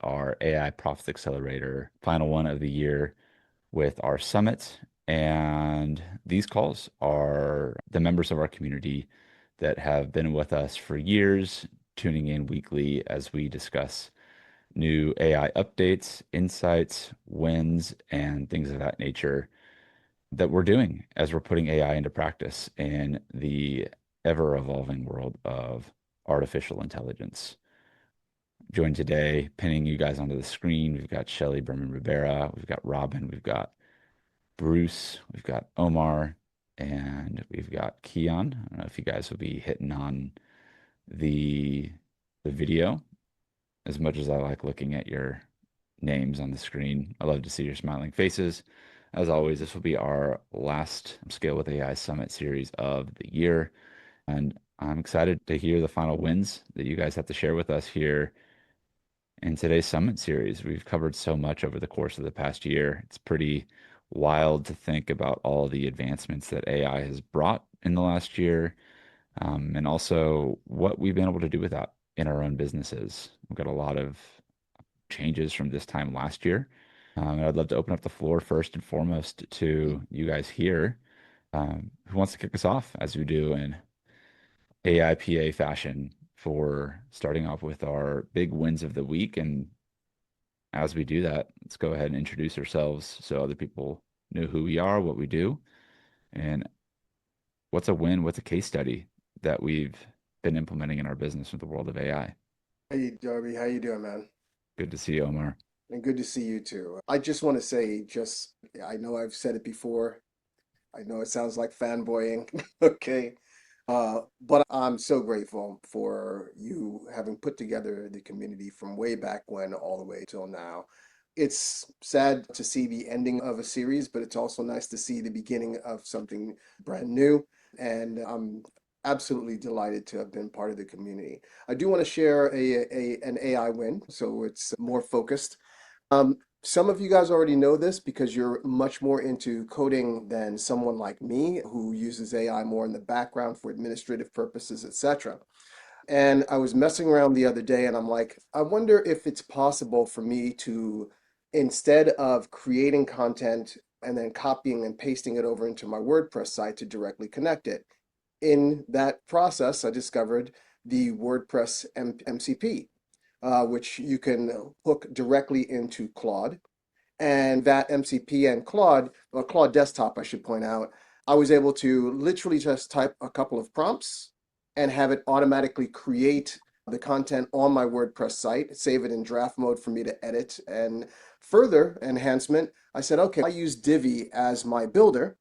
our AI Profit Accelerator final one of the year with our summit. And these calls are the members of our community that have been with us for years, tuning in weekly as we discuss new AI updates, insights, wins, and things of that nature that we're doing as we're putting AI into practice in the ever evolving world of artificial intelligence. Joined today, pinning you guys onto the screen. We've got Shelly Berman Rivera, we've got Robin, we've got Bruce, we've got Omar, and we've got Keon. I don't know if you guys will be hitting on the video as much as I like looking at your names on the screen. I love to see your smiling faces. As always, this will be our last Scale with AI Summit series of the year. And I'm excited to hear the final wins that you guys have to share with us here in today's Summit series. We've covered so much over the course of the past year. It's pretty wild to think about all the advancements that AI has brought in the last year, and also what we've been able to do with that in our own businesses. We've got a lot of changes from this time last year. And I'd love to open up the floor first and foremost to you guys here. Who wants to kick us off as we do in AIPA fashion for starting off with our big wins of the week? And as we do that, let's go ahead and introduce ourselves so other people know who we are, what we do, and what's a win, what's a case study that we've been implementing in our business with the world of AI. Hey, Darby, how you doing, man? Good to see you, Omar. And good to see you too. I just want to say, I know I've said it before. I know it sounds like fanboying, okay? But I'm so grateful for you having put together the community from way back when all the way till now. It's sad to see the ending of a series, but it's also nice to see the beginning of something brand new. And I'm absolutely delighted to have been part of the community. I do want to share an AI win, so it's more focused. Some of you guys already know this because you're much more into coding than someone like me who uses AI more in the background for administrative purposes, etc. And I was messing around the other day and I'm like, I wonder if it's possible for me to, instead of creating content and then copying and pasting it over into my WordPress site to directly connect it. In that process, I discovered the WordPress MCP, which you can hook directly into Claude. And that MCP and Claude, or Claude Desktop, I should point out, I was able to literally just type a couple of prompts and have it automatically create the content on my WordPress site, save it in draft mode for me to edit. And further enhancement, I said, okay, I use Divi as my builder.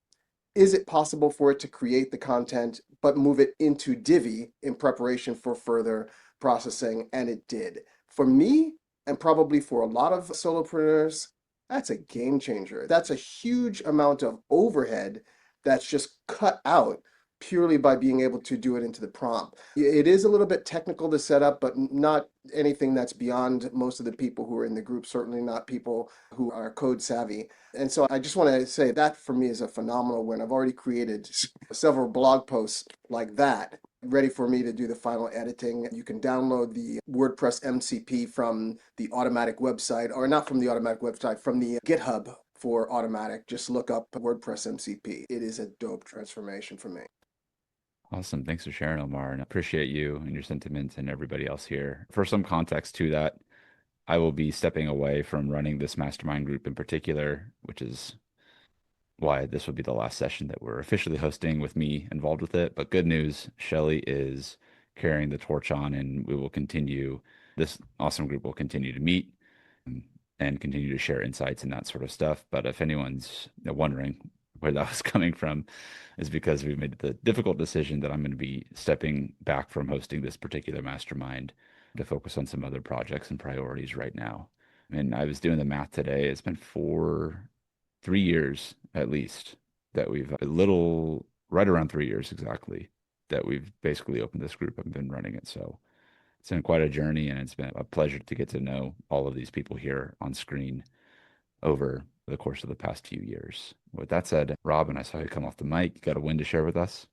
Is it possible for it to create the content but move it into Divi in preparation for further processing? And it did. For me, and probably for a lot of solopreneurs, that's a game changer. That's a huge amount of overhead that's just cut out purely by being able to do it into the prompt. It is a little bit technical to set up, but not anything that's beyond most of the people who are in the group, certainly not people who are code savvy. And so I just want to say that for me is a phenomenal win. I've already created several blog posts like that, ready for me to do the final editing. You can download the WordPress MCP from the automatic website, or not from the automatic website, from the GitHub for automatic. Just look up WordPress MCP. It is a dope transformation for me. Awesome. Thanks for sharing, Omar, and I appreciate you and your sentiments and everybody else here. For some context to that, I will be stepping away from running this mastermind group in particular, which is why this will be the last session that we're officially hosting with me involved with it. But good news, Shelly is carrying the torch on, and we will continue. This awesome group will continue to meet and continue to share insights and that sort of stuff. But if anyone's wondering where that was coming from, is because we made the difficult decision that I'm going to be stepping back from hosting this particular mastermind to focus on some other projects and priorities right now. And I was doing the math today. It's been 3 years at least that we've a little right around 3 years exactly that we've basically opened this group and been running it. So it's been quite a journey, and it's been a pleasure to get to know all of these people here on screen over the course of the past few years. With that said, Robin, I saw you come off the mic. You got a win to share with us?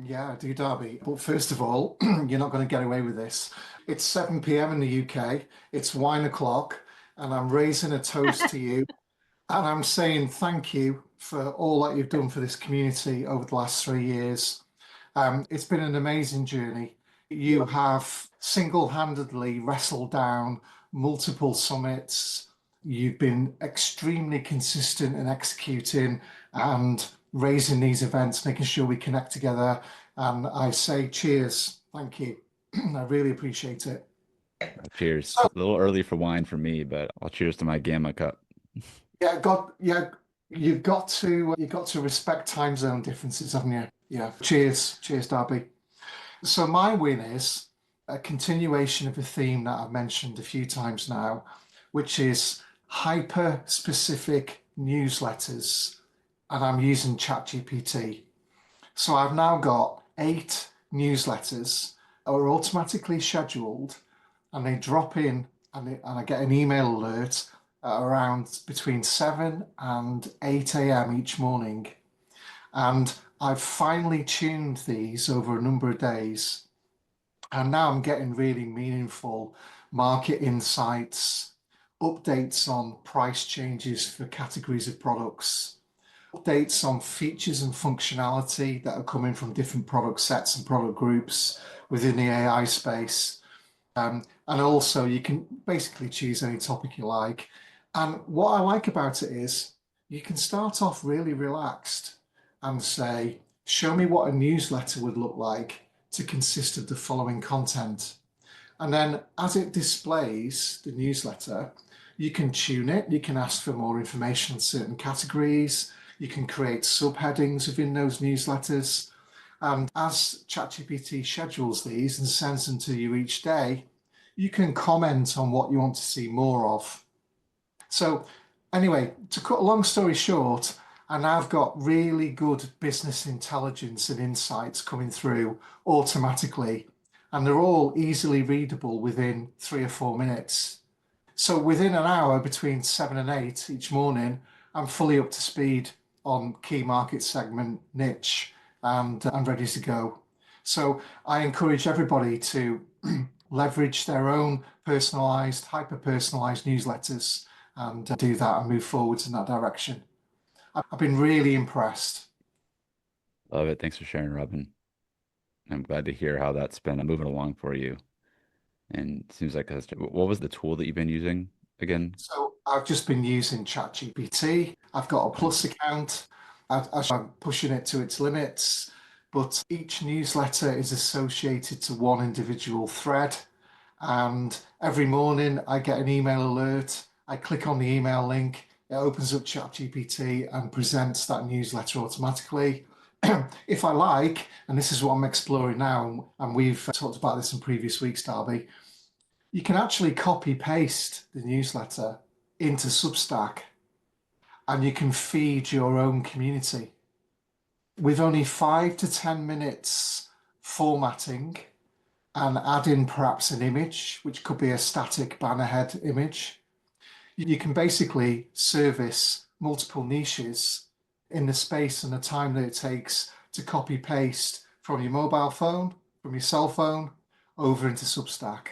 Yeah, I do, Darby. But first of all, you're not going to get away with this. It's 7 p.m. in the UK. It's wine o'clock, and I'm raising a toast to you. And I'm saying thank you for all that you've done for this community over the last 3 years. It's been an amazing journey. You have single-handedly wrestled down multiple summits. You've been extremely consistent in executing and raising these events, making sure we connect together. And I say cheers. Thank you. I really appreciate it. Cheers. So A little early for wine for me, but I'll cheers to my Gamma cup. yeah, you've got to respect time zone differences, haven't you? Yeah. Cheers, Darby. So my win is a continuation of a theme that I've mentioned a few times now, which is hyper-specific newsletters, and I'm using ChatGPT. So I've now got 8 newsletters that are automatically scheduled, and they drop in, and I get an email alert at around between 7 and 8 a.m. each morning. And I've finely tuned these over a number of days. And now I'm getting really meaningful market insights, updates on price changes for categories of products, updates on features and functionality that are coming from different product sets and product groups within the AI space. And also, you can basically choose any topic you like. And what I like about it is you can start off really relaxed and say, show me what a newsletter would look like to consist of the following content. And then as it displays the newsletter, you can tune it, you can ask for more information on certain categories, you can create subheadings within those newsletters. And as ChatGPT schedules these and sends them to you each day, you can comment on what you want to see more of. So, anyway, to cut a long story short, I now have got really good business intelligence and insights coming through automatically, and they're all easily readable within 3 or 4 minutes. So within an hour between 7 and 8 each morning, I'm fully up to speed on key market segment niche and I'm ready to go. So I encourage everybody to leverage their own personalized, hyper personalized newsletters and do that and move forwards in that direction. I've been really impressed. Love it. Thanks for sharing, Robin. I'm glad to hear how that's been moving along for you. And it seems like what was the tool that you've been using again? So I've just been using ChatGPT. I've got a Okay. Plus account. I'm pushing it to its limits, but each newsletter is associated to one individual thread. And every morning I get an email alert. I click on the email link. It opens up ChatGPT and presents that newsletter automatically. If I like, and this is what I'm exploring now, and we've talked about this in previous weeks, Darby, you can actually copy paste the newsletter into Substack and you can feed your own community with only 5 to 10 minutes formatting and add in perhaps an image, which could be a static banner head image. You can basically service multiple niches in the space and the time that it takes to copy paste from your mobile phone, from your cell phone, over into Substack.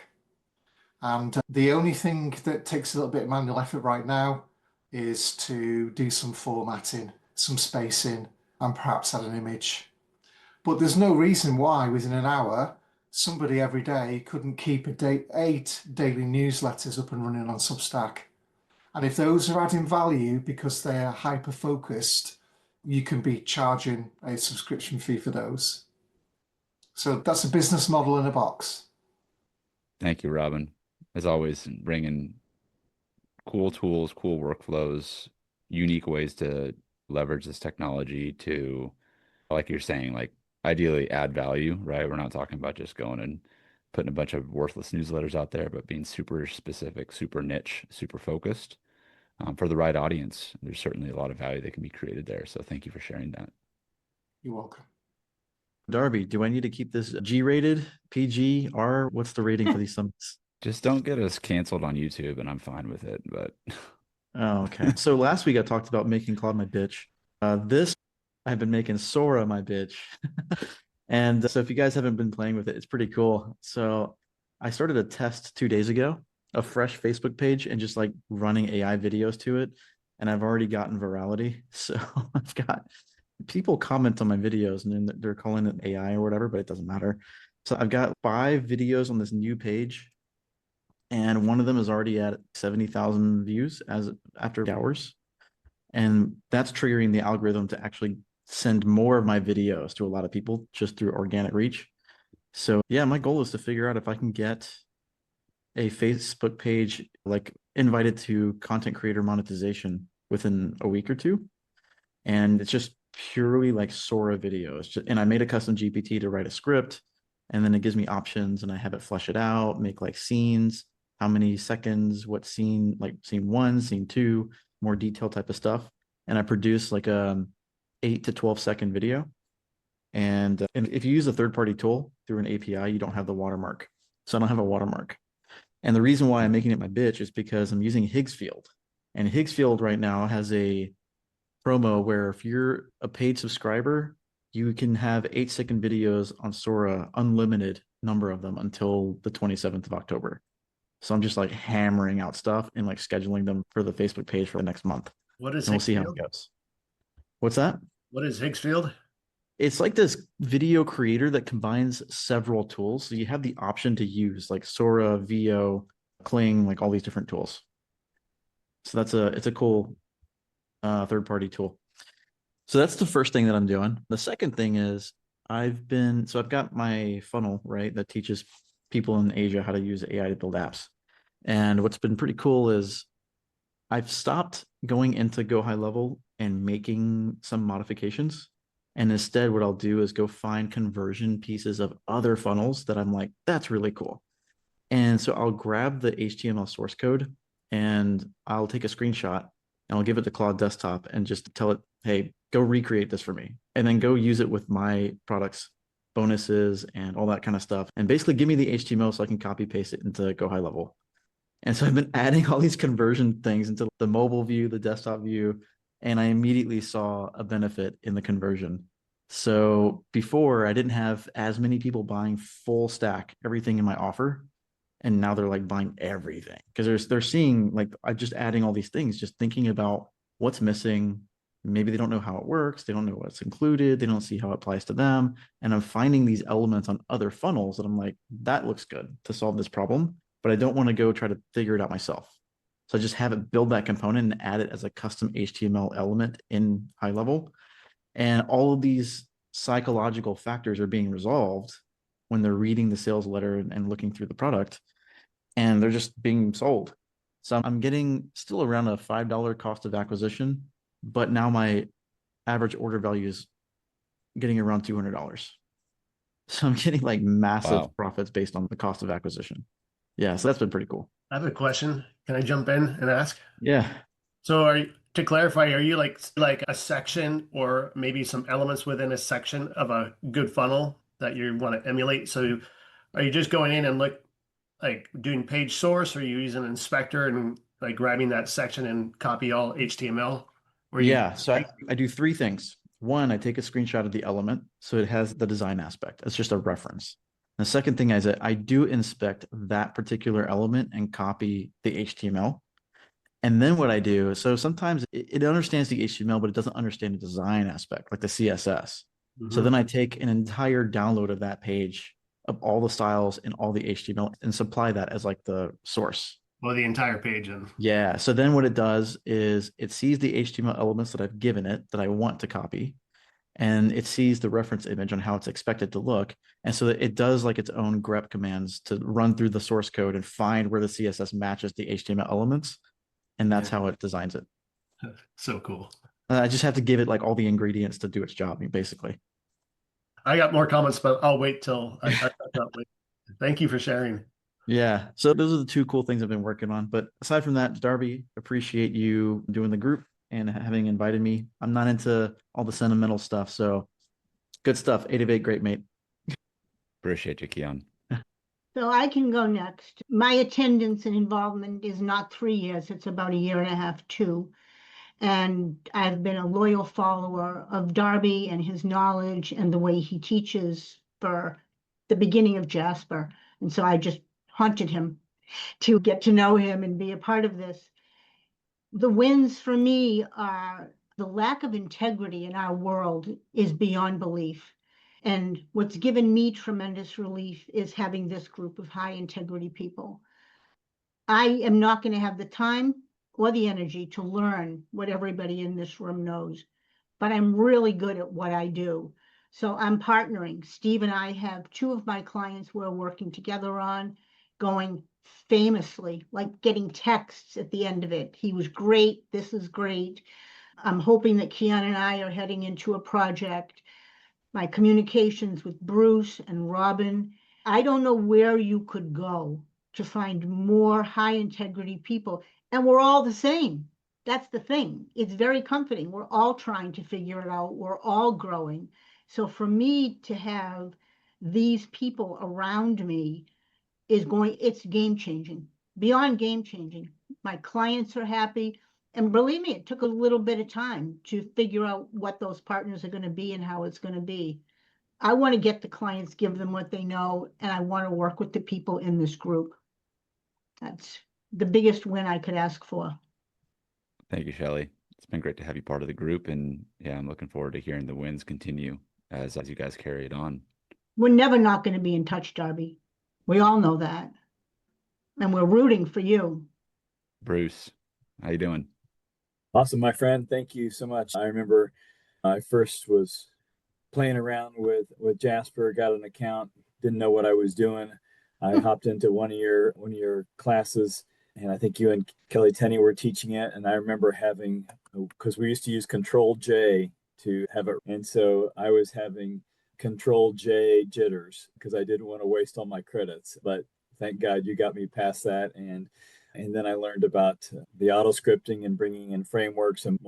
And the only thing that takes a little bit of manual effort right now is to do some formatting, some spacing, and perhaps add an image. But there's no reason why within an hour, somebody every day couldn't keep 8 daily newsletters up and running on Substack. And if those are adding value because they're hyper focused, you can be charging a subscription fee for those. So that's a business model in a box. Thank you, Robin. As always, bringing cool tools, cool workflows, unique ways to leverage this technology to, like you're saying, like ideally add value, right? We're not talking about just going and putting a bunch of worthless newsletters out there, but being super specific, super niche, super focused for the right audience. There's certainly a lot of value that can be created there. So thank you for sharing that. You're welcome. Darby, do I need to keep this G-rated, PG, R? What's the rating for these summits? Just don't get us canceled on YouTube, and I'm fine with it. But Oh, okay. So last week I talked about making Claude my bitch. This I've been making Sora my bitch. And so if you guys haven't been playing with it, it's pretty cool. So I started a test 2 days ago, a fresh Facebook page, and just like running AI videos to it. And I've already gotten virality. So I've got people comment on my videos and then they're calling it AI or whatever, but it doesn't matter. So I've got 5 videos on this new page, and one of them is already at 70,000 views as after hours. And that's triggering the algorithm to actually send more of my videos to a lot of people just through organic reach. So yeah, my goal is to figure out if I can get a Facebook page like invited to content creator monetization within a week or two. And it's just purely like Sora videos. And I made a custom GPT to write a script, and then it gives me options, and I have it flesh it out, make like scenes, how many seconds, what scene, like scene 1, scene 2, more detailed type of stuff. And I produce like a 8 to 12 second video. And if you use a third party tool through an API, you don't have the watermark. So I don't have a watermark. And the reason why I'm making it my bitch is because I'm using Higgsfield. And Higgsfield right now has a promo where if you're a paid subscriber, you can have 8 second videos on Sora, unlimited number of them until the 27th of October. So I'm just like hammering out stuff and like scheduling them for the Facebook page for the next month. What is And we'll see how it Higgsfield? goes. What's that? What is Higgsfield? It's like this video creator that combines several tools. So you have the option to use like Sora, VO, Kling, like all these different tools. So it's a cool third party tool. So that's the first thing that I'm doing. The second thing is I've got my funnel, right, that teaches people in Asia how to use AI to build apps. And what's been pretty cool is I've stopped going into Go High Level and making some modifications. And instead, what I'll do is go find conversion pieces of other funnels that I'm like, that's really cool. And so I'll grab the HTML source code and I'll take a screenshot and I'll give it to Claude Desktop and just tell it, hey, go recreate this for me. And then go use it with my products, bonuses, and all that kind of stuff. And basically give me the HTML so I can copy paste it into Go High Level. And so I've been adding all these conversion things into the mobile view, the desktop view, and I immediately saw a benefit in the conversion. So before I didn't have as many people buying full stack, everything in my offer. And now they're like buying everything because they're seeing like I'm just adding all these things, just thinking about what's missing. Maybe they don't know how it works. They don't know what's included. They don't see how it applies to them. And I'm finding these elements on other funnels that I'm like, that looks good to solve this problem, but I don't want to go try to figure it out myself. So I just have it build that component and add it as a custom HTML element in high level. And all of these psychological factors are being resolved when they're reading the sales letter and looking through the product, and they're just being sold. So I'm getting still around a $5 cost of acquisition, but now my average order value is getting around $200. So I'm getting like massive profits based on the cost of acquisition. Yeah, so that's been pretty cool. I have a question. Can I jump in and ask? Yeah. So to clarify, are you like a section or maybe some elements within a section of a good funnel that you want to emulate? So are you just going in and like doing page source, or are you using an inspector and like grabbing that section and copy all HTML? Yeah, so I do 3 things. One, I take a screenshot of the element so it has the design aspect. It's just a reference. The second thing is that I do inspect that particular element and copy the HTML. And then what I do, so sometimes it understands the HTML, but it doesn't understand the design aspect, like the CSS. So then I take an entire download of that page of all the styles and all the HTML and supply that as like the source. Well, the entire page. Yeah. So then what it does is it sees the HTML elements that I've given it that I want to copy, and it sees the reference image on how it's expected to look. And so that it does like its own grep commands to run through the source code and find where the CSS matches the HTML elements. And that's how it designs it. So cool. I just have to give it like all the ingredients to do its job, basically. I got more comments, but I'll wait till I Thank you for sharing. Yeah. So those are the 2 cool things I've been working on. But aside from that, Darby, appreciate you doing the group and having invited me. I'm not into all the sentimental stuff. So good stuff. 8 of 8, great, mate. Appreciate you, Keon. So I can go next. My attendance and involvement is not 3 years, it's about a year and a half too. And I've been a loyal follower of Darby and his knowledge and the way he teaches for the beginning of Jasper. And so I just haunted him to get to know him and be a part of this. The wins for me are the lack of integrity in our world is beyond belief. And what's given me tremendous relief is having this group of high integrity people. I am not going to have the time or the energy to learn what everybody in this room knows, but I'm really good at what I do. So I'm partnering. Steve and I have two of my clients we're working together on, going famously, like getting texts at the end of it. He was great. This is great. I'm hoping that Kian and I are heading into a project. My communications with Bruce and Robin. I don't know where you could go to find more high integrity people. And we're all the same. That's the thing. It's very comforting. We're all trying to figure it out. We're all growing. So for me to have these people around me it's game changing, beyond game changing. My clients are happy. And believe me, it took a little bit of time to figure out what those partners are going to be and how it's going to be. I want to get the clients, give them what they know, and I want to work with the people in this group. That's the biggest win I could ask for. Thank you, Shelley. It's been great to have you part of the group, and yeah, I'm looking forward to hearing the wins continue as you guys carry it on. We're never not going to be in touch, Darby. We all know that. And we're rooting for you. Bruce, how you doing? Awesome, my friend. Thank you so much. I remember I first was playing around with Jasper, got an account, didn't know what I was doing. I hopped into one of your classes, and I think you and Kelly Tenney were teaching it. And I remember having, because we used to use Control J to have it, and so I was having Control J jitters because I didn't want to waste all my credits. But thank God you got me past that, and then I learned about the auto scripting and bringing in frameworks and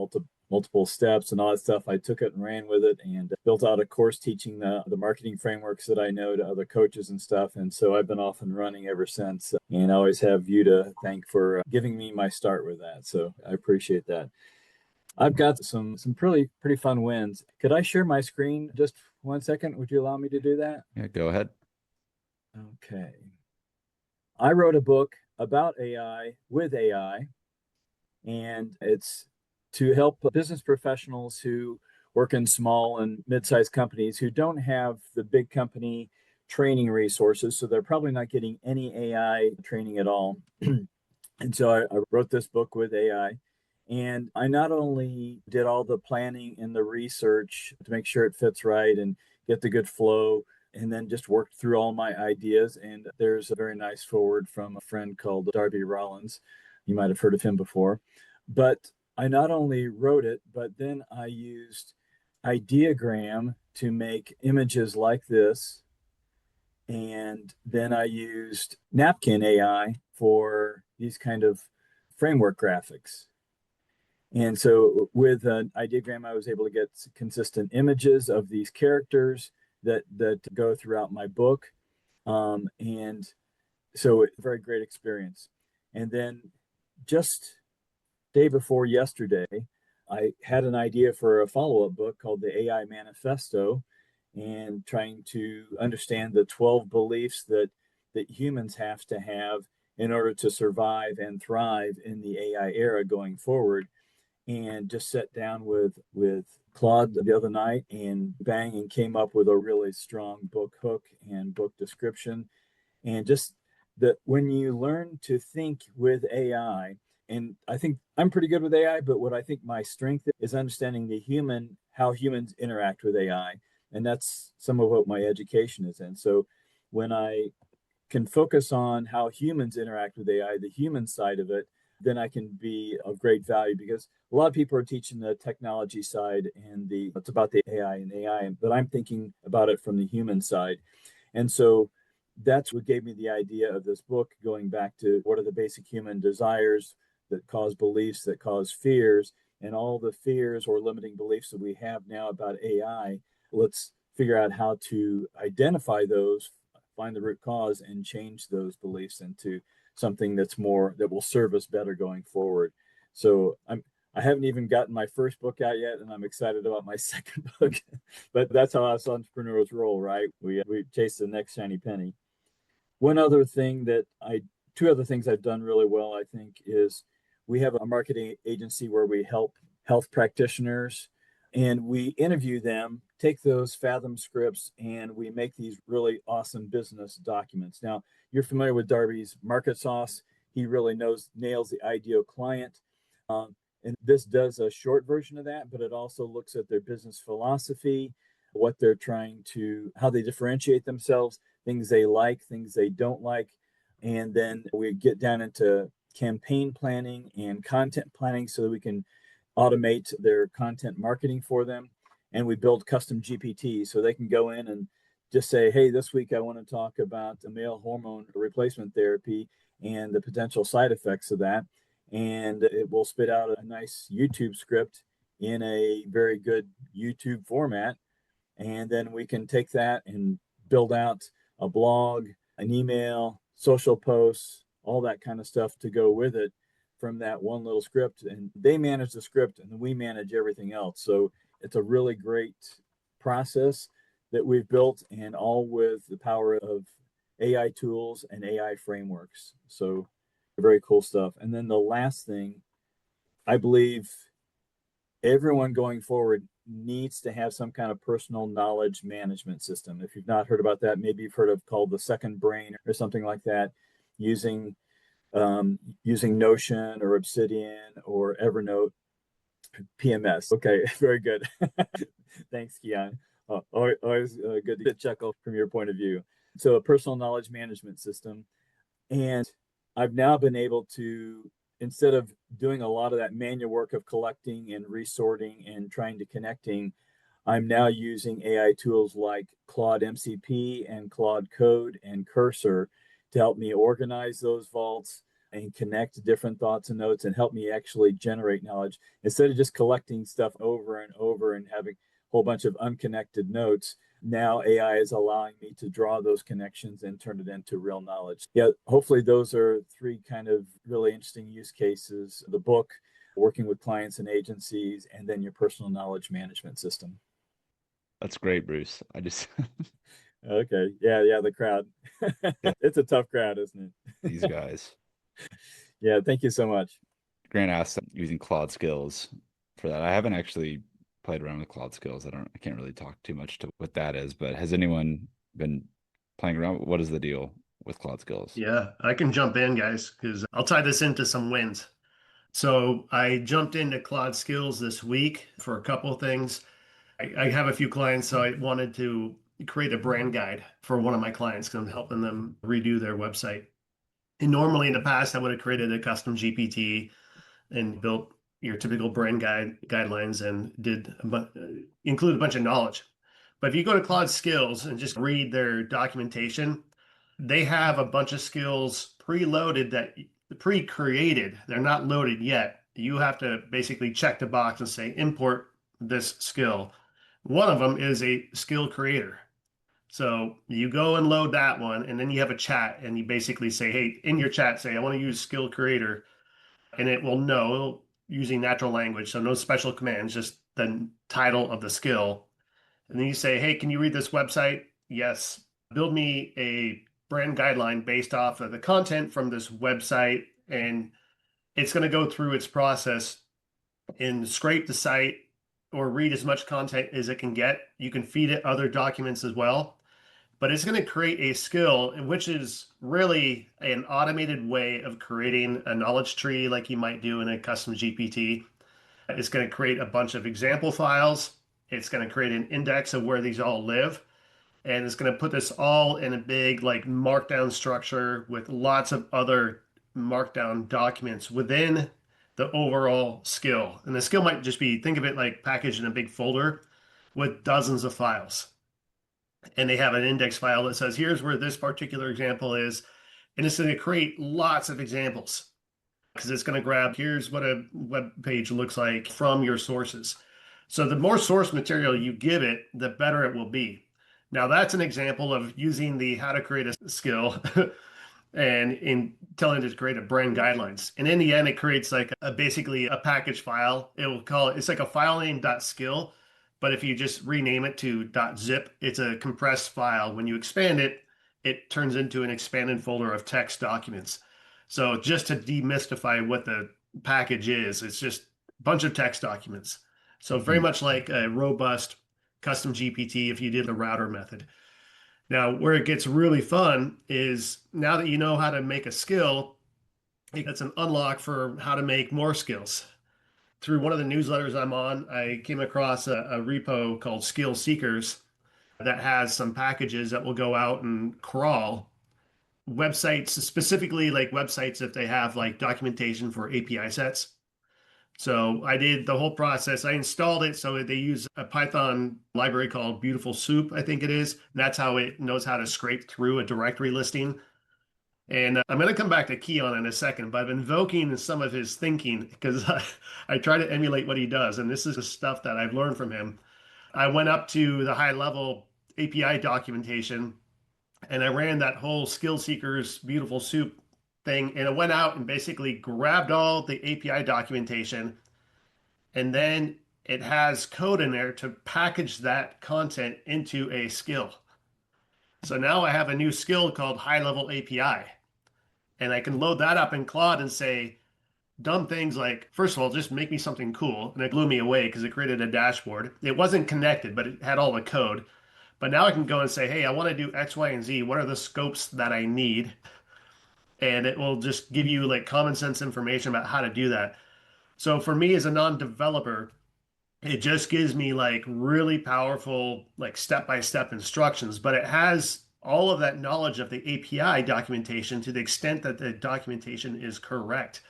multiple steps and all that stuff. I took it and ran with it and built out a course teaching the marketing frameworks that I know to other coaches and stuff. And so I've been off and running ever since. And I always have you to thank for giving me my start with that. So I appreciate that. I've got some pretty fun wins. Could I share my screen just 1 second? Would you allow me to do that? Yeah, go ahead. Okay. I wrote a book about AI with AI, and it's to help business professionals who work in small and mid-sized companies who don't have the big company training resources. So they're probably not getting any AI training at all. And so I wrote this book with AI. And I not only did all the planning and the research to make sure it fits right and get the good flow, and then just worked through all my ideas. And there's a very nice forward from a friend called Darby Rollins. You might have heard of him before. But I not only wrote it, but then I used Ideogram to make images like this. And then I used Napkin AI for these kind of framework graphics. And so with an ideogram, I was able to get consistent images of these characters that go throughout my book. And so very great experience. And then just day before yesterday, I had an idea for a follow-up book called the AI Manifesto, and trying to understand the 12 beliefs that humans have to have in order to survive and thrive in the AI era going forward. And just sat down with Claude the other night and bang, and came up with a really strong book hook and book description. And just that when you learn to think with AI, and I think I'm pretty good with AI, but what I think my strength is understanding how humans interact with AI. And that's some of what my education is in. So when I can focus on how humans interact with AI, the human side of it, then I can be of great value, because a lot of people are teaching the technology side and it's about the AI, but I'm thinking about it from the human side. And so that's what gave me the idea of this book, going back to what are the basic human desires that cause beliefs, that cause fears, and all the fears or limiting beliefs that we have now about AI. Let's figure out how to identify those, find the root cause, and change those beliefs into something that will serve us better going forward. So I haven't even gotten my first book out yet, and I'm excited about my second book. But that's how us entrepreneurs roll, right? We chase the next shiny penny. One other thing that two other things I've done really well, I think, is we have a marketing agency where we help health practitioners and we interview them, take those Fathom scripts, and we make these really awesome business documents. Now, you're familiar with Darby's market sauce. He really nails the ideal client. And this does a short version of that, but it also looks at their business philosophy, what they're how they differentiate themselves, things they like, things they don't like. And then we get down into campaign planning and content planning so that we can automate their content marketing for them. And we build custom GPT so they can go in and just say, hey, this week I want to talk about the male hormone replacement therapy and the potential side effects of that. And it will spit out a nice YouTube script in a very good YouTube format. And then we can take that and build out a blog, an email, social posts, all that kind of stuff to go with it from that one little script. And they manage the script and we manage everything else. So it's a really great process that we've built, and all with the power of AI tools and AI frameworks. So very cool stuff. And then the last thing, I believe everyone going forward needs to have some kind of personal knowledge management system. If you've not heard about that, maybe you've heard of called the second brain or something like that, using Notion or Obsidian or Evernote. PMS. Okay, very good. Thanks, Kian. Always good to chuckle from your point of view. So a personal knowledge management system. And I've now been able to, instead of doing a lot of that manual work of collecting and resorting and trying to connecting, I'm now using AI tools like Claude MCP and Claude Code and Cursor to help me organize those vaults and connect different thoughts and notes and help me actually generate knowledge instead of just collecting stuff over and over and having a whole bunch of unconnected notes. Now AI is allowing me to draw those connections and turn it into real knowledge. Yeah, hopefully those are three kind of really interesting use cases: the book, working with clients and agencies, and then your personal knowledge management system. That's great, Bruce. I just Okay. Yeah, the crowd. It's a tough crowd, isn't it? these guys. Yeah, thank you so much. Grant asked using Claude Skills for that. I haven't actually played around with Claude Skills. I can't really talk too much to what that is, but has anyone been playing around? What is the deal with Claude Skills? Yeah, I can jump in, guys, because I'll tie this into some wins. So I jumped into Claude Skills this week for a couple of things. I have a few clients, so I wanted to create a brand guide for one of my clients because I'm helping them redo their website. And normally in the past, I would have created a custom GPT and built your typical brand guidelines and include a bunch of knowledge. But if you go to Claude Skills and just read their documentation, they have a bunch of skills preloaded that pre-created. They're not loaded yet. You have to basically check the box and say import this skill. One of them is a skill creator. So you go and load that one, and then you have a chat, and you basically say, hey, in your chat, say, I want to use skill creator, and it will know using natural language. So no special commands, just the title of the skill. And then you say, hey, can you read this website? Yes. Build me a brand guideline based off of the content from this website. And it's going to go through its process and scrape the site or read as much content as it can get. You can feed it other documents as well. But it's going to create a skill, which is really an automated way of creating a knowledge tree like you might do in a custom GPT. It's going to create a bunch of example files. It's going to create an index of where these all live. And it's going to put this all in a big like markdown structure with lots of other markdown documents within the overall skill. And the skill might just be, think of it like packaged in a big folder with dozens of files. And they have an index file that says, here's where this particular example is. And it's going to create lots of examples because it's going to grab, here's what a web page looks like from your sources. So the more source material you give it, the better it will be. Now that's an example of using the how to create a skill and in telling it to create a brand guidelines. And in the end, it creates like basically a package file. It will call it, it's like a file name .skill, but if you just rename it to .zip, it's a compressed file. When you expand it, it turns into an expanded folder of text documents. So just to demystify what the package is, it's just a bunch of text documents. So very much like a robust custom GPT if you did the router method. Now, where it gets really fun is now that you know how to make a skill, it's an unlock for how to make more skills. Through one of the newsletters I'm on, I came across a repo called Skill Seekers that has some packages that will go out and crawl websites, specifically like websites if they have like documentation for API sets. So I did the whole process. I installed it so they use a Python library called Beautiful Soup, I think it is. And that's how it knows how to scrape through a directory listing. And I'm going to come back to Keon in a second, but I've been invoking some of his thinking because I try to emulate what he does. And this is the stuff that I've learned from him. I went up to the high level API documentation and I ran that whole Skill Seekers Beautiful Soup thing. And I went out and basically grabbed all the API documentation. And then it has code in there to package that content into a skill. So now I have a new skill called high level API. And I can load that up in Claude and say dumb things like, first of all, just make me something cool. And it blew me away because it created a dashboard. It wasn't connected, but it had all the code. But now I can go and say, hey, I want to do X, Y, and Z. What are the scopes that I need? And it will just give you like common sense information about how to do that. So for me as a non-developer, it just gives me like really powerful, like step-by-step instructions, but it has all of that knowledge of the API documentation to the extent that the documentation is correct,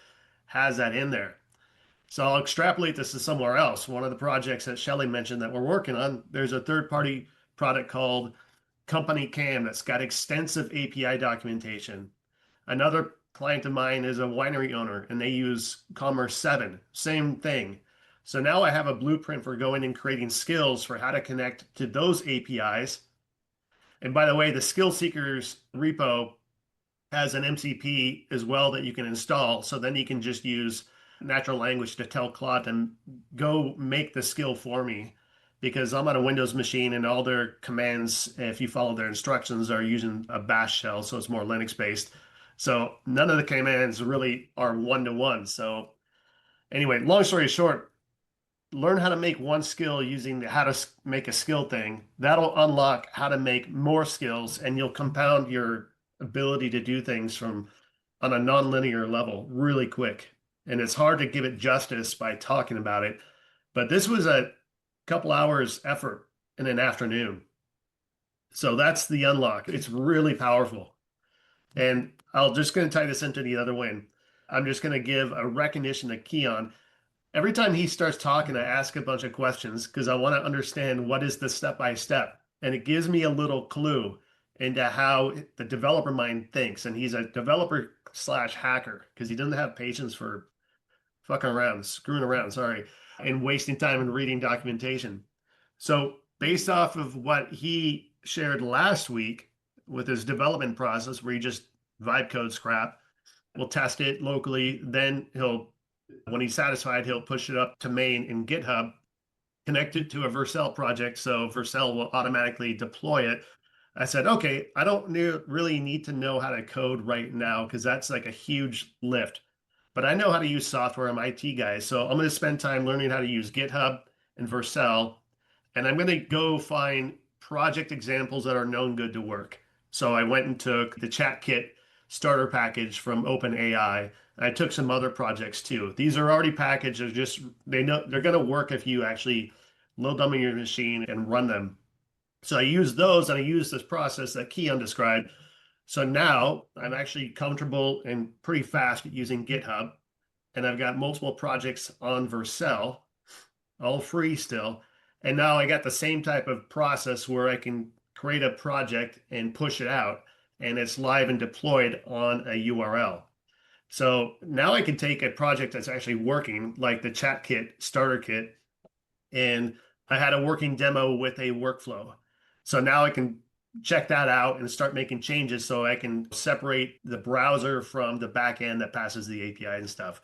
has that in there. So I'll extrapolate this to somewhere else. One of the projects that Shelly mentioned that we're working on, there's a third-party product called Company Cam that's got extensive API documentation. Another client of mine is a winery owner and they use Commerce 7, same thing. So now I have a blueprint for going and creating skills for how to connect to those APIs. And by the way, the Skill Seekers repo has an MCP as well that you can install. So then you can just use natural language to tell Claude to go make the skill for me because I'm on a Windows machine and all their commands, if you follow their instructions, are using a bash shell. So it's more Linux based. So none of the commands really are one-to-one. So anyway, long story short, learn how to make one skill using the how to make a skill thing. That'll unlock how to make more skills and you'll compound your ability to do things from on a non-linear level really quick. And it's hard to give it justice by talking about it. But this was a couple hours effort in an afternoon. So that's the unlock. It's really powerful. And I'll just going to tie this into the other win. I'm just going to give a recognition to Keon. Every time he starts talking, I ask a bunch of questions because I want to understand what is the step by step. And it gives me a little clue into how the developer mind thinks. And he's a developer slash hacker because he doesn't have patience for fucking around, screwing around, sorry, and wasting time in reading documentation. So based off of what he shared last week with his development process, where he just vibe codes crap, we'll test it locally. Then when he's satisfied, he'll push it up to main in GitHub, connect it to a Vercel project. So Vercel will automatically deploy it. I said, okay, I don't really need to know how to code right now because that's like a huge lift. But I know how to use software. I'm IT guy. So I'm going to spend time learning how to use GitHub and Vercel. And I'm going to go find project examples that are known good to work. So I went and took the ChatKit starter package from OpenAI. I took some other projects too. These are already packaged. They know they're going to work if you actually load them in your machine and run them. So I use those and I use this process that Keon described. So now I'm actually comfortable and pretty fast at using GitHub. And I've got multiple projects on Vercel, all free still. And now I got the same type of process where I can create a project and push it out. And it's live and deployed on a URL. So now I can take a project that's actually working, like the ChatKit starter kit, and I had a working demo with a workflow. So now I can check that out and start making changes so I can separate the browser from the back end that passes the API and stuff.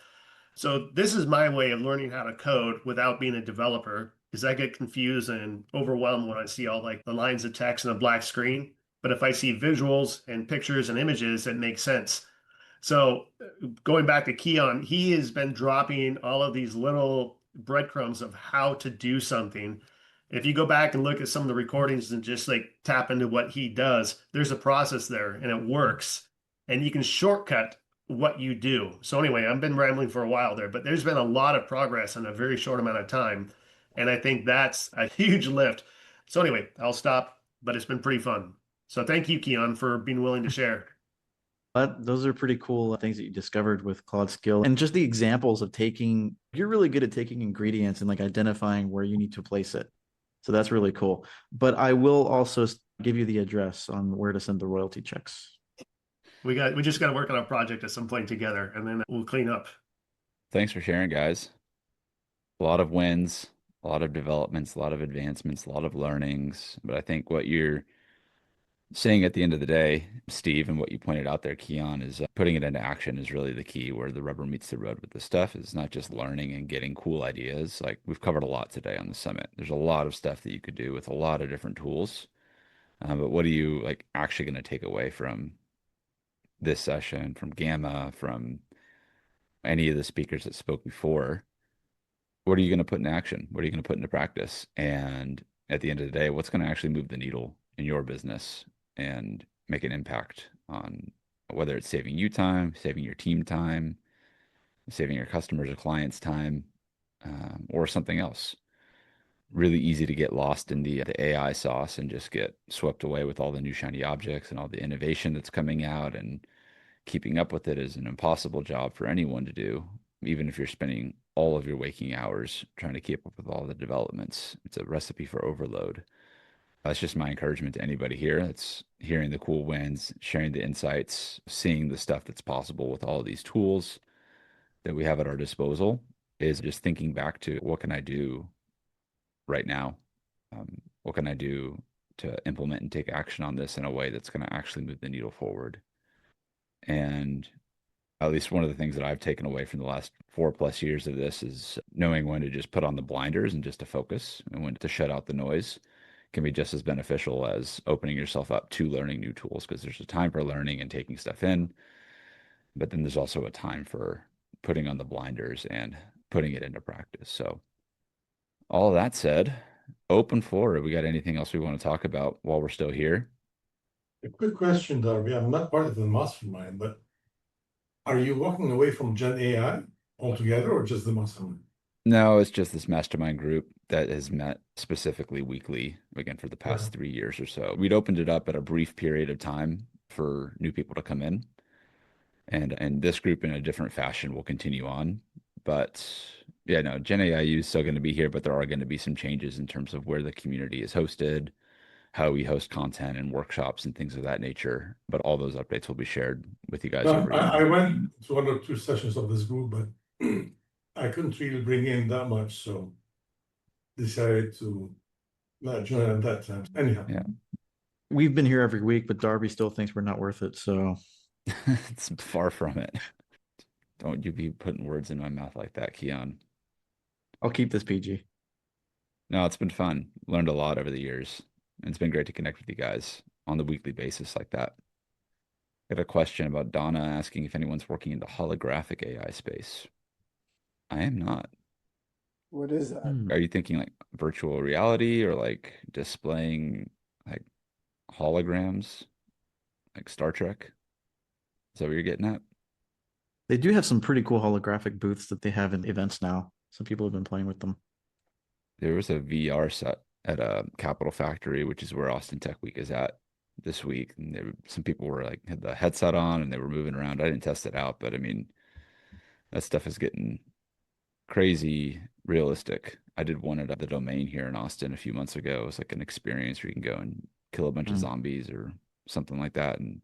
So this is my way of learning how to code without being a developer, because I get confused and overwhelmed when I see all like the lines of text and a black screen. But if I see visuals and pictures and images, it makes sense. So going back to Keon, he has been dropping all of these little breadcrumbs of how to do something. If you go back and look at some of the recordings and just like tap into what he does, there's a process there and it works. And you can shortcut what you do. So anyway, I've been rambling for a while there, but there's been a lot of progress in a very short amount of time. And I think that's a huge lift. So anyway, I'll stop, but it's been pretty fun. So thank you, Keon, for being willing to share. But those are pretty cool things that you discovered with Claude Skill. And just the examples of taking, you're really good at taking ingredients and like identifying where you need to place it. So that's really cool. But I will also give you the address on where to send the royalty checks. We just got to work on a project at some point together, and then we'll clean up. Thanks for sharing, guys. A lot of wins, a lot of developments, a lot of advancements, a lot of learnings. But I think what you're saying at the end of the day, Steve, and what you pointed out there, Keon, is putting it into action is really the key. Where the rubber meets the road with this stuff is not just learning and getting cool ideas. Like we've covered a lot today on the summit. There's a lot of stuff that you could do with a lot of different tools. But what are you like actually going to take away from this session, from Gamma, from any of the speakers that spoke before? What are you going to put in action? What are you going to put into practice? And at the end of the day, what's going to actually move the needle in your business and make an impact on whether it's saving you time, saving your team time, saving your customers or clients time, or something else. Really easy to get lost in the AI sauce and just get swept away with all the new shiny objects and all the innovation that's coming out, and keeping up with it is an impossible job for anyone to do, even if you're spending all of your waking hours trying to keep up with all the developments. It's a recipe for overload. That's just my encouragement to anybody here. That's hearing the cool wins, sharing the insights, seeing the stuff that's possible with all of these tools that we have at our disposal, is just thinking back to what can I do right now? What can I do to implement and take action on this in a way that's going to actually move the needle forward? And at least one of the things that I've taken away from the last 4+ years of this is knowing when to just put on the blinders and just to focus, and when to shut out the noise can be just as beneficial as opening yourself up to learning new tools, because there's a time for learning and taking stuff in, but then there's also a time for putting on the blinders and putting it into practice. So all of that said, open floor. Have we got anything else we want to talk about while we're still here? A quick question, Darby. I'm not part of the mastermind, but are you walking away from Gen AI altogether or just the mastermind? No, it's just this mastermind group that has met specifically weekly, again, for the past Yeah. 3 years or so. We'd opened it up at a brief period of time for new people to come in. And this group in a different fashion will continue on. But yeah, no, Gen AIU is still going to be here, but there are going to be some changes in terms of where the community is hosted, how we host content and workshops and things of that nature. But all those updates will be shared with you guys over I email. went to 1 or 2 sessions of this group, but I couldn't really bring in that much, so decided to not join at that time. Anyhow, Yeah. We've been here every week, but Darby still thinks we're not worth it. So It's far from it. Don't you be putting words in my mouth like that, Keon. I'll keep this PG. No, it's been fun. Learned a lot over the years. And it's been great to connect with you guys on the weekly basis like that. I got a question about Donna asking if anyone's working in the holographic AI space. I am not. What is that? Are you thinking like virtual reality or like displaying like holograms, like Star Trek? Is that what you're getting at? They do have some pretty cool holographic booths that they have in events now. Some people have been playing with them. There was a VR set at a Capital Factory, which is where Austin Tech Week is at this week. And some people were like had the headset on and they were moving around. I didn't test it out, but I mean, that stuff is getting crazy realistic. I did one at the Domain here in Austin a few months ago. It was like an experience where you can go and kill a bunch of zombies or something like that, and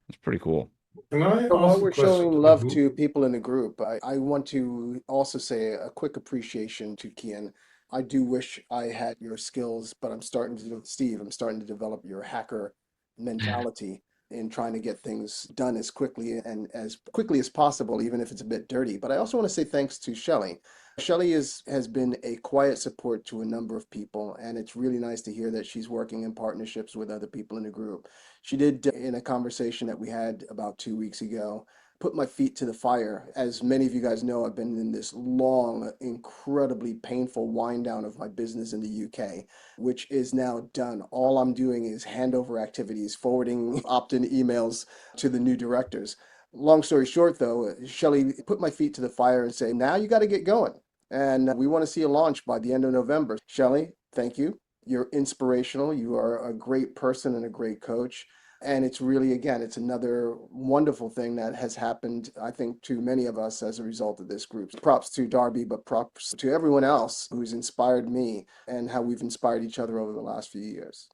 it's pretty cool. can I So while ask a we're question showing to the love group? to people in the group, I want to also say a quick appreciation to Kian. I do wish I had your skills, but Steve, I'm starting to develop your hacker mentality in trying to get things done as quickly as possible, even if it's a bit dirty. But I also want to say thanks to Shelley. Shelley has been a quiet support to a number of people, and it's really nice to hear that she's working in partnerships with other people in the group. She did, in a conversation that we had about 2 weeks ago, put my feet to the fire. As many of you guys know, I've been in this long, incredibly painful wind down of my business in the UK, which is now done. All I'm doing is handover activities, forwarding opt-in emails to the new directors. Long story short, though, Shelley put my feet to the fire and say, now you got to get going. And we want to see a launch by the end of November. Shelley, thank you. You're inspirational. You are a great person and a great coach. And it's really, again, it's another wonderful thing that has happened, I think, to many of us as a result of this group. Props to Darby, but props to everyone else who's inspired me and how we've inspired each other over the last few years.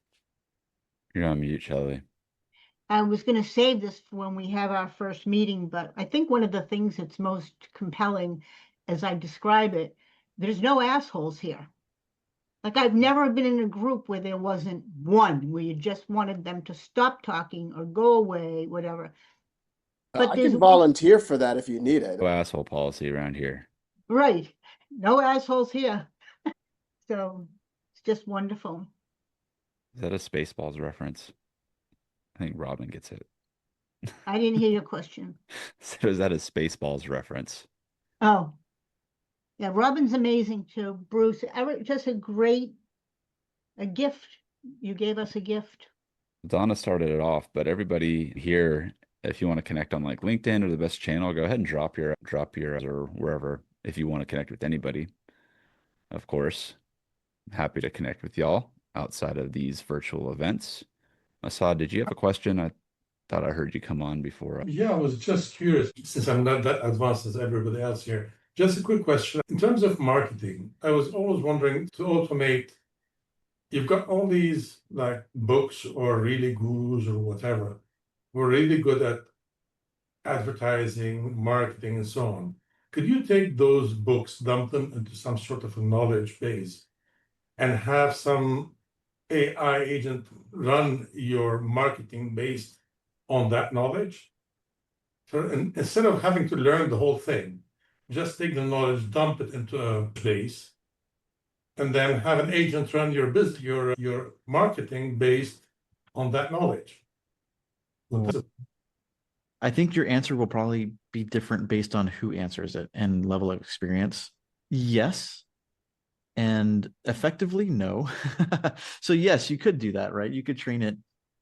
You're on mute, Shelley. I was going to save this for when we have our first meeting, but I think one of the things that's most compelling as I describe it, there's no assholes here. Like, I've never been in a group where there wasn't one, where you just wanted them to stop talking or go away, whatever. But I there's can one, volunteer for that if you need it. No asshole policy around here. right, no assholes here. So it's just wonderful. Is that a Spaceballs reference? I think Robin gets it. I didn't hear your question. So is that a Spaceballs reference? Oh, yeah, Robin's amazing too. Bruce, just a gift. You gave us a gift. Donna started it off, but everybody here, if you want to connect on like LinkedIn or the best channel, go ahead and drop your or wherever if you want to connect with anybody. Of course, I'm happy to connect with y'all outside of these virtual events. Assad, did you have a question? I thought I heard you come on before. Yeah, I was just curious, since I'm not that advanced as everybody else here. Just a quick question. In terms of marketing, I was always wondering to automate, you've got all these like books or really gurus or whatever, who are really good at advertising, marketing, and so on. Could you take those books, dump them into some sort of a knowledge base, and have some AI agent run your marketing based on that knowledge? So instead of having to learn the whole thing, just take the knowledge, dump it into a base, and then have an agent run your business, your marketing based on that knowledge. I think your answer will probably be different based on who answers it and level of experience. Yes. And effectively, no. So yes, you could do that, right? You could train it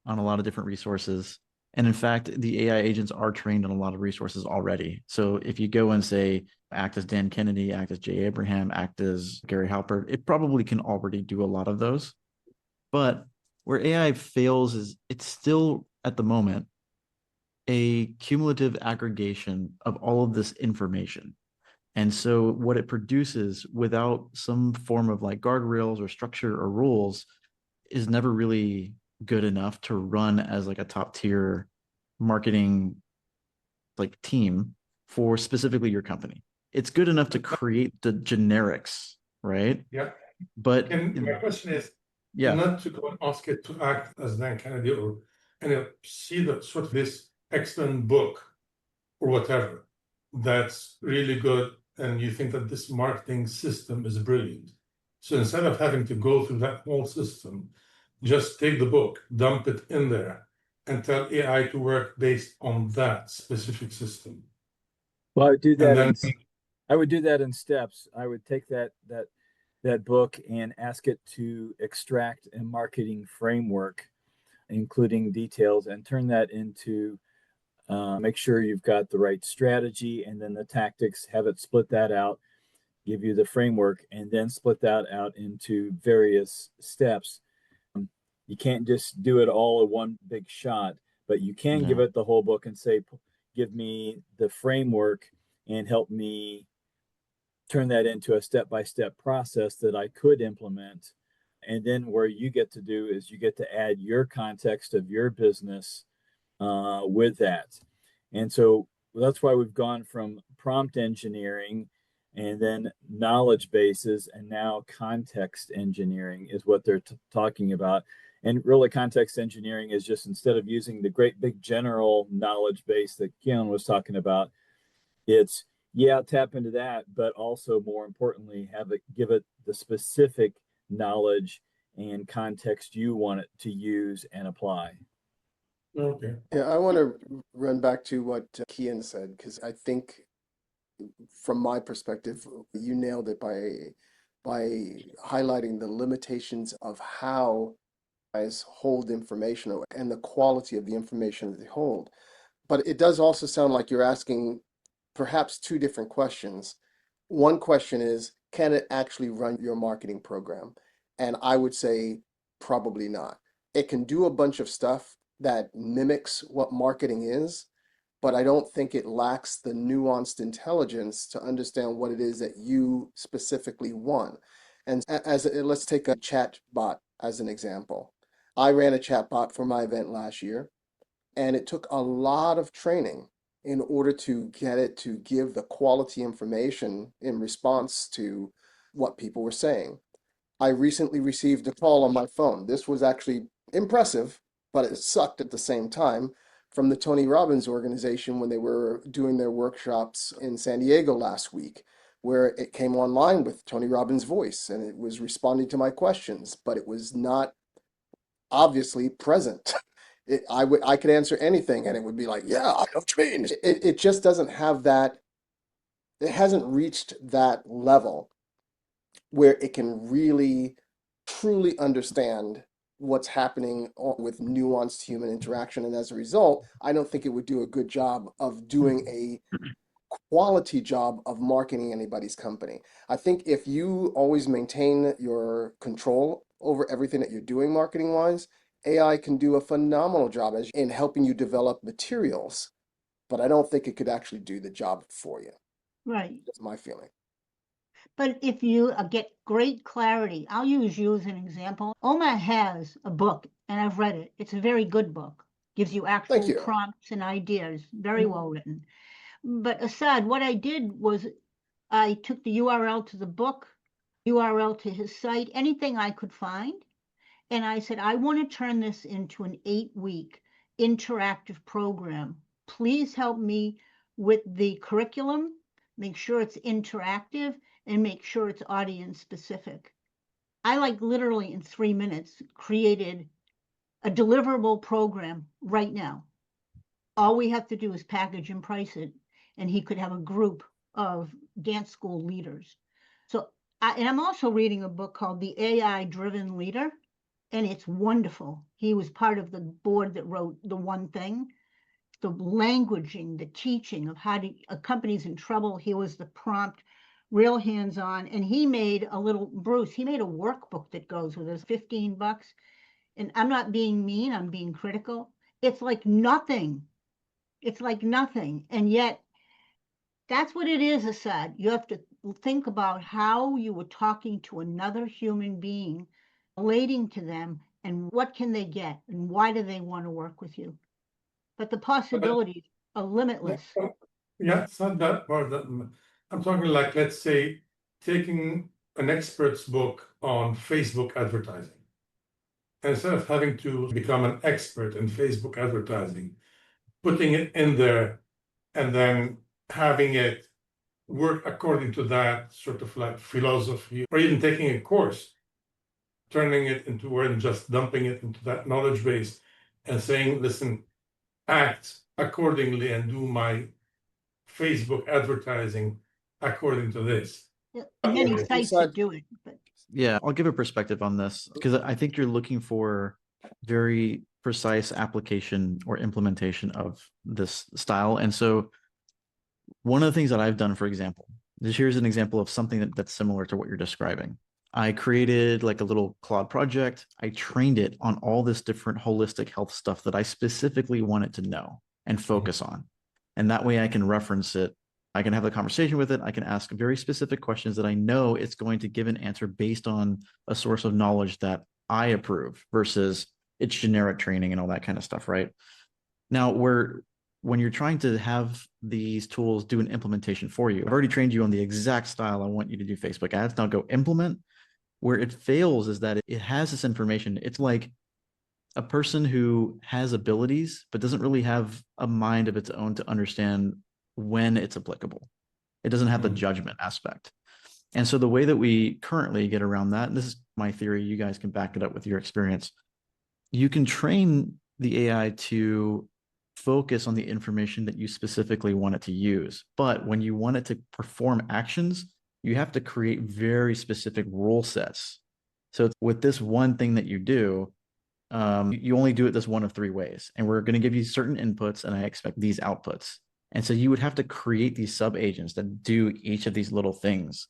on a lot of different resources. And in fact, the AI agents are trained on a lot of resources already. So if you go and say, act as Dan Kennedy, act as Jay Abraham, act as Gary Halpert, it probably can already do a lot of those. But where AI fails is it's still, at the moment, a cumulative aggregation of all of this information. And so what it produces without some form of like guardrails or structure or rules is never really good enough to run as like a top tier marketing like team for specifically your company. It's good enough to create the generics, right? Yeah. But And my question is, yeah, not to go and ask it to act as Dan Kennedy or see the sort of this excellent book or whatever that's really good, and you think that this marketing system is brilliant. So instead of having to go through that whole system, just take the book, dump it in there, and tell AI to work based on that specific system. Well, I would do And that then I would do that in steps. I would take that book and ask it to extract a marketing framework, including details, and turn that into make sure you've got the right strategy and then the tactics, have it split that out, give you the framework, and then split that out into various steps. You can't just do it all in one big shot, but you can give no. it the whole book and say, give me the framework and help me turn that into a step-by-step process that I could implement. And then where you get to do is you get to add your context of your business with that. And so that's why we've gone from prompt engineering and then knowledge bases, and now context engineering is what they're talking about. And really, context engineering is just, instead of using the great big general knowledge base that Keon was talking about, it's, yeah, tap into that, but also more importantly, give it the specific knowledge and context you want it to use and apply. Okay. Yeah, I want to run back to what Kian said, because I think from my perspective, you nailed it by highlighting the limitations of how guys hold information and the quality of the information that they hold. But it does also sound like you're asking perhaps two different questions. One question is, can it actually run your marketing program? And I would say probably not. It can do a bunch of stuff that mimics what marketing is, but I don't think it lacks the nuanced intelligence to understand what it is that you specifically want. And let's take a chat bot as an example. I ran a chat bot for my event last year, and it took a lot of training in order to get it to give the quality information in response to what people were saying. I recently received a call on my phone. This was actually impressive, but it sucked at the same time, from the Tony Robbins organization when they were doing their workshops in San Diego last week, where it came online with Tony Robbins' voice and it was responding to my questions, but it was not obviously present. I could answer anything and it would be like, yeah, I know what you mean. It just doesn't have that, it hasn't reached that level where it can really truly understand what's happening with nuanced human interaction. And as a result, I don't think it would do a good job of doing a quality job of marketing anybody's company. I think if you always maintain your control over everything that you're doing marketing wise, AI can do a phenomenal job in helping you develop materials, but I don't think it could actually do the job for you. Right. That's my feeling. But if you get great clarity, I'll use you as an example. Oma has a book, and I've read it. It's a very good book. Gives you Thank actual you. prompts and ideas. Very well written. But Assad, what I did was I took the URL to the book, URL to his site, anything I could find. And I said, I want to turn this into an 8-week interactive program. Please help me with the curriculum, make sure it's interactive, and make sure it's audience specific. I literally in 3 minutes created a deliverable program right now. All we have to do is package and price it, and he could have a group of dance school leaders. So, and I'm also reading a book called The AI Driven Leader, and it's wonderful. He was part of the board that wrote The One Thing, the languaging, the teaching of how to, a company's in trouble. He was the prompt, real hands-on, and he made Bruce, he made a workbook that goes with it, $15. And I'm not being mean, I'm being critical. It's like nothing. It's like nothing. And yet, that's what it is, Assad. You have to think about how you were talking to another human being, relating to them, and what can they get, and why do they want to work with you? But the possibilities are limitless. Yeah, it's not that part. I'm talking like, let's say, taking an expert's book on Facebook advertising. And instead of having to become an expert in Facebook advertising, putting it in there and then having it work according to that sort of like philosophy, or even taking a course, turning it into word and just dumping it into that knowledge base and saying, listen, act accordingly and do my Facebook advertising according to this. Many Okay. sites that do it, but Yeah, I'll give a perspective on this because I think you're looking for very precise application or implementation of this style. And so one of the things that I've done, for example, here's an example of something that's similar to what you're describing. I created like a little Claude project. I trained it on all this different holistic health stuff that I specifically wanted to know and focus on. And that way I can reference it. I can have a conversation with it. I can ask very specific questions that I know it's going to give an answer based on a source of knowledge that I approve versus its generic training and all that kind of stuff, right? Now, where when you're trying to have these tools do an implementation for you, I've already trained you on the exact style I want you to do Facebook ads. Now go implement. Where it fails is that it has this information. It's like a person who has abilities but doesn't really have a mind of its own to understand when it's applicable. It doesn't have the judgment aspect. And so the way that we currently get around that, and this is my theory, you guys can back it up with your experience, you can train the AI to focus on the information that you specifically want it to use. But when you want it to perform actions, you have to create very specific rule sets. So with this one thing that you do, you only do it this one of three ways. And we're going to give you certain inputs, and I expect these outputs. And so you would have to create these sub agents that do each of these little things.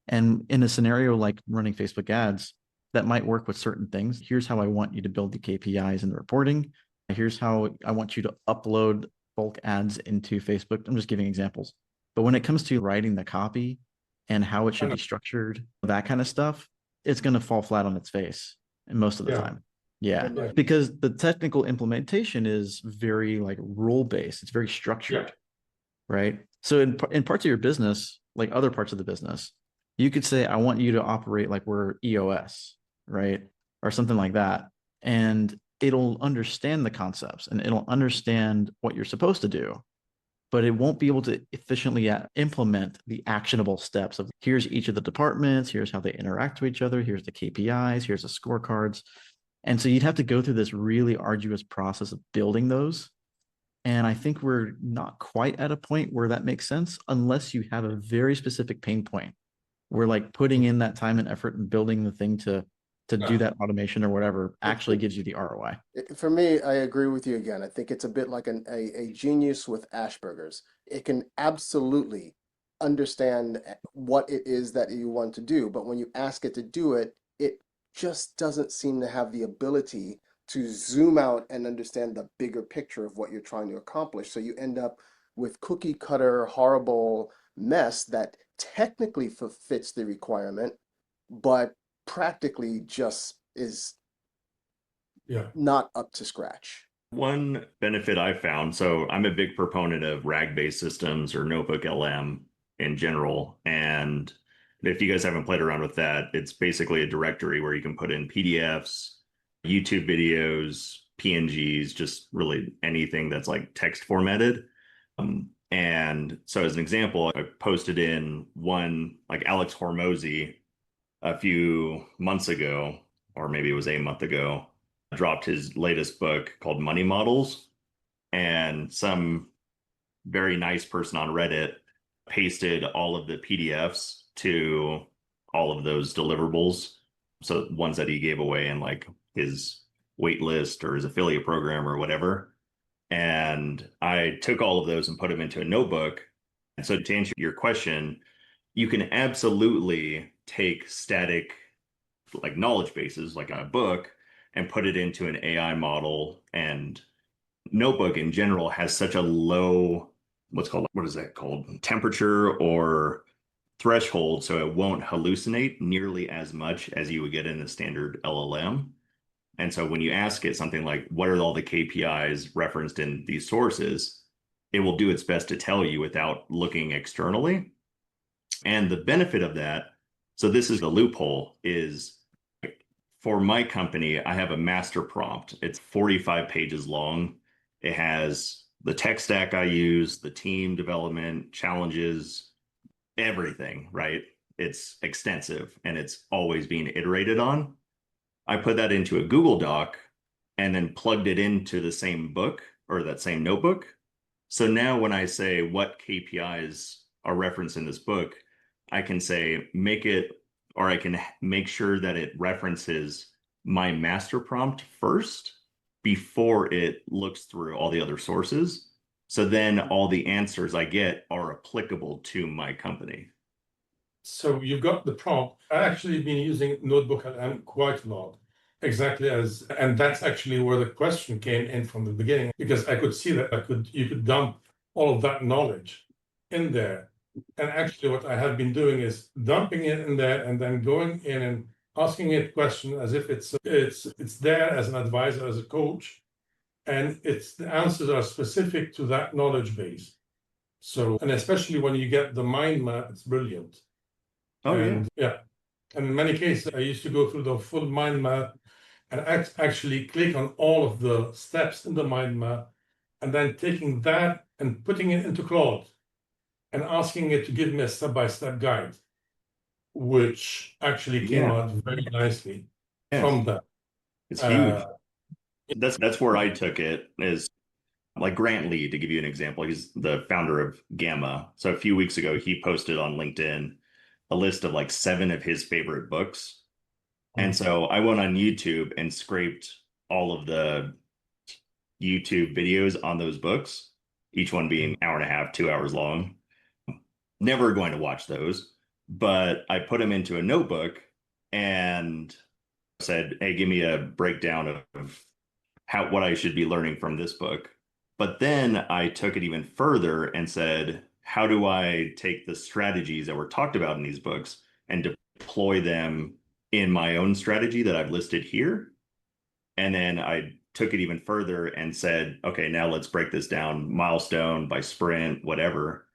And in a scenario like running Facebook ads, that might work with certain things. Here's how I want you to build the KPIs and the reporting. Here's how I want you to upload bulk ads into Facebook. I'm just giving examples. But when it comes to writing the copy and how it should be structured, that kind of stuff, it's going to fall flat on its face most of the time. Yeah, because the technical implementation is very like rule based. It's very structured, right? So in parts of your business, like other parts of the business, you could say, I want you to operate like we're EOS, right? Or something like that. And it'll understand the concepts and it'll understand what you're supposed to do, but it won't be able to efficiently implement the actionable steps of here's each of the departments, here's how they interact with each other, here's the KPIs, here's the scorecards. And so you'd have to go through this really arduous process of building those. And I think we're not quite at a point where that makes sense unless you have a very specific pain point where like putting in that time and effort and building the thing to do that automation or whatever actually gives you the ROI. For me, I agree with you again. I think it's a bit like a genius with Asperger's. It can absolutely understand what it is that you want to do, but when you ask it to do it, it just doesn't seem to have the ability to zoom out and understand the bigger picture of what you're trying to accomplish. So you end up with cookie cutter, horrible mess that technically fits the requirement, but practically just is not up to scratch. One benefit I found, so I'm a big proponent of RAG-based systems or Notebook LM in general. And if you guys haven't played around with that, it's basically a directory where you can put in PDFs, YouTube videos, PNGs, just really anything that's like text formatted. And so as an example, I posted in one like Alex Hormozy a few months ago, or maybe it was a month ago, dropped his latest book called Money Models. And some very nice person on Reddit pasted all of the PDFs to all of those deliverables. So ones that he gave away in like his wait list or his affiliate program or whatever. And I took all of those and put them into a notebook. And so to answer your question, you can absolutely take static like knowledge bases like a book and put it into an AI model. And Notebook in general has such a low, what is that called? Temperature or threshold. So it won't hallucinate nearly as much as you would get in a standard LLM. And so when you ask it something like, what are all the KPIs referenced in these sources, it will do its best to tell you without looking externally. And the benefit of that, so this is the loophole, is for my company, I have a master prompt. It's 45 pages long. It has the tech stack I use, the team development, challenges, everything, right? It's extensive and it's always being iterated on. I put that into a Google Doc and then plugged it into the same book or that same notebook. So now when I say what KPIs are referenced in this book, I can say make it, or I can make sure that it references my master prompt first before it looks through all the other sources. So then all the answers I get are applicable to my company. So you've got the prompt. I've actually been using Notebook LM quite a lot, and that's actually where the question came in from the beginning, because I could see that you could dump all of that knowledge in there. And actually what I have been doing is dumping it in there and then going in and asking it questions as if it's there as an advisor, as a coach, and the answers are specific to that knowledge base. So, and especially when you get the mind map, it's brilliant. Oh, and yeah. And in many cases, I used to go through the full mind map and actually click on all of the steps in the mind map, and then taking that and putting it into Claude and asking it to give me a step-by-step guide, which actually came out very nicely from that. It's huge. That's where I took it, is like Grant Lee, to give you an example. He's the founder of Gamma. So a few weeks ago, he posted on LinkedIn a list of like 7 of his favorite books. And so I went on YouTube and scraped all of the YouTube videos on those books, each one being an hour and a half, 2 hours long. Never going to watch those, but I put them into a notebook and said, hey, give me a breakdown of what I should be learning from this book. But then I took it even further and said, how do I take the strategies that were talked about in these books and deploy them in my own strategy that I've listed here? And then I took it even further and said, okay, now let's break this down milestone by sprint, whatever,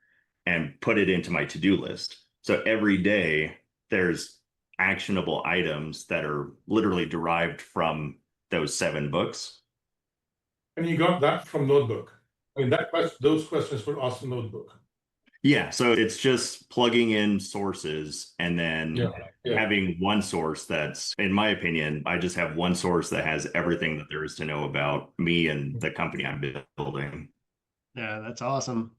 and put it into my to-do list. So every day there's actionable items that are literally derived from those 7 books. And you got that from Notebook. I mean, those questions were asked in Notebook. Yeah, so it's just plugging in sources and then having one source that's, in my opinion, I just have one source that has everything that there is to know about me and the company I'm building. Yeah, that's awesome.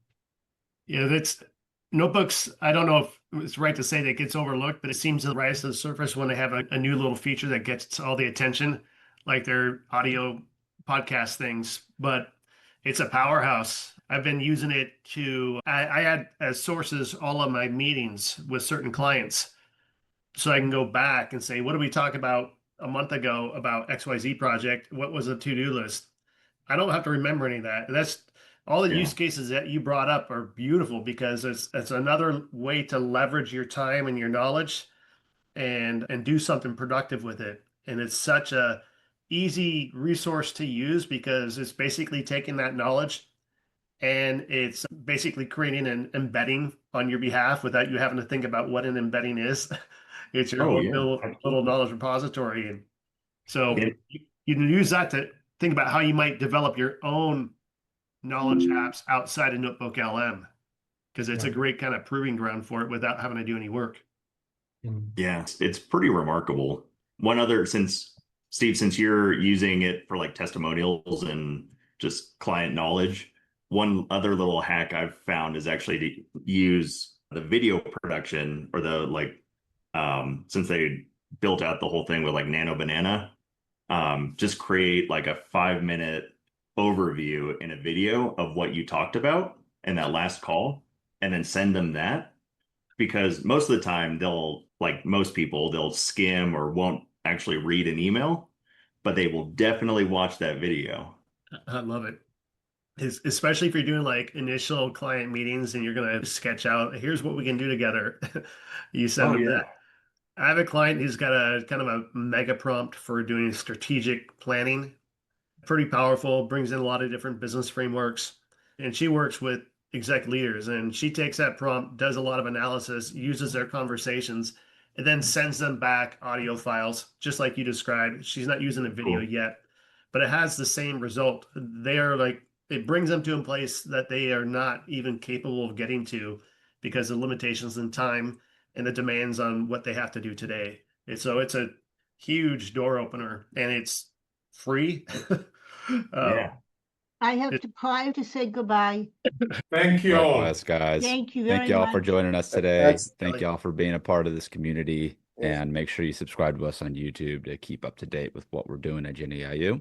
Yeah, that's notebooks. I don't know if it's right to say that it gets overlooked, but it seems to rise to the surface when they have a new little feature that gets all the attention, like their audio podcast things. But it's a powerhouse. I've been using it I add as sources all of my meetings with certain clients. So I can go back and say, what did we talk about a month ago about XYZ project? What was the to-do list? I don't have to remember any of that. That's all the use cases that you brought up are beautiful, because it's another way to leverage your time and your knowledge and do something productive with it. And it's such a easy resource to use, because it's basically taking that knowledge and it's basically creating an embedding on your behalf without you having to think about what an embedding is. It's your own little knowledge repository. And so you can use that to think about how you might develop your own knowledge apps outside of Notebook LM, because it's a great kind of proving ground for it without having to do any work. Yeah, it's pretty remarkable. One other, Steve, since you're using it for like testimonials and just client knowledge, one other little hack I've found is actually to use the video production, or since they built out the whole thing with like Nano Banana, just create like a 5-minute overview in a video of what you talked about in that last call, and then send them that. Because most of the time most people, they'll skim or won't actually read an email, but they will definitely watch that video. I love it. Especially if you're doing like initial client meetings and you're going to sketch out, here's what we can do together. You send them that. I have a client who's got a kind of a mega prompt for doing strategic planning. Pretty powerful, brings in a lot of different business frameworks. And she works with exec leaders, and she takes that prompt, does a lot of analysis, uses their conversations, and then sends them back audio files, just like you described. She's not using a video yet, but it has the same result. It brings them to a place that they are not even capable of getting to, because of limitations in time and the demands on what they have to do today. And so it's a huge door opener, and it's free. I have to say goodbye. Thank you all. Likewise, guys. Thank you very Thank y'all for much. joining us today. Thank y'all for being a part of this community. And make sure you subscribe to us on YouTube to keep up to date with what we're doing at GenAIU.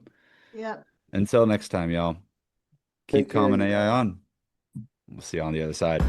Yep. Until next time, y'all, keep calm and AI on. We'll see you on the other side.